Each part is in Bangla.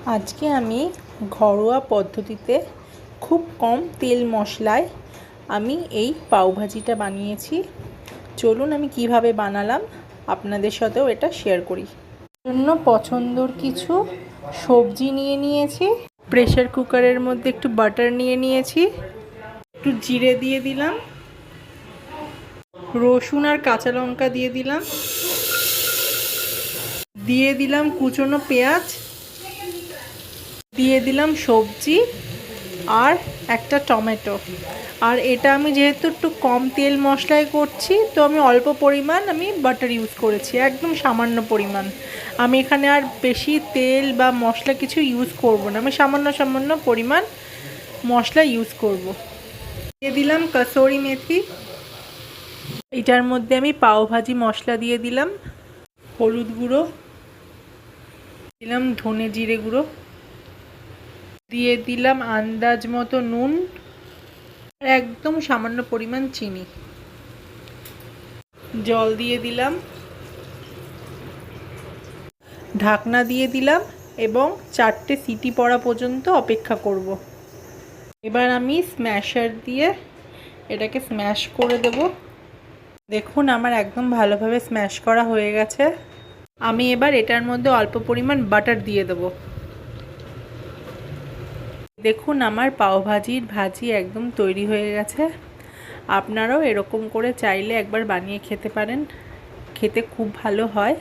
আজকে আমি ঘরোয়া পদ্ধতিতে খুব কম তেল মশলায় আমি এই পাওভাজিটা বানিয়েছি। চলুন আমি কিভাবে বানালাম আপনাদের সাথেও এটা শেয়ার করি। জন্য পছন্দর কিছু সবজি নিয়ে নিয়েছি। প্রেসার কুকারের মধ্যে একটু বাটার নিয়ে নিয়েছি, একটু জিরে দিয়ে দিলাম, রসুন আর কাঁচা লঙ্কা দিয়ে দিলাম কুচনো পেঁয়াজ, দিয়ে দিলাম সবজি আর একটা টমেটো। আর এটা আমি যেহেতু একটু কম তেল মশলায় করছি, তো আমি অল্প পরিমাণ বাটার ইউজ করেছি, একদম সামান্য পরিমাণ। আমি এখানে আর বেশি তেল বা মশলা কিছু ইউজ করব না, আমি সামান্য পরিমাণ মশলা ইউজ করব। দিয়ে দিলাম কসুরি মেথি। এটার মধ্যে আমি পাওভাজি মশলা দিয়ে দিলাম, হলুদ গুঁড়ো দিলাম, ধনে জিরে গুঁড়ো দিয়ে দিলাম, আন্দাজ মতো নুন, আর একদম সামান্য পরিমাণ চিনি। জল দিয়ে দিলাম, ঢাকনা দিয়ে দিলাম এবং 4টে সিটি পড়া পর্যন্ত অপেক্ষা করব। এবার আমি স্ম্যাশার দিয়ে এটাকে স্ম্যাশ করে দেব। দেখুন আমার একদম ভালোভাবে স্ম্যাশ করা হয়ে গেছে। আমি এবার এটার মধ্যে অল্প পরিমাণ বাটার দিয়ে দেব। দেখুন আমার পাওভাজির ভাজি একদম তৈরি হয়ে গেছে। আপনারাও এরকম করে চাইলে একবার বানিয়ে খেতে পারেন, খেতে খুব ভালো হয়।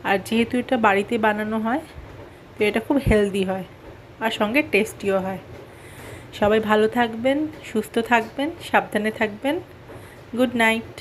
আর যেহেতু এটা বাড়িতে বানানো হয়, তো এটা খুব হেলদি হয় আর সঙ্গে টেস্টিও হয়। সবাই ভালো থাকবেন, সুস্থ থাকবেন, সাবধানে থাকবেন। Good night.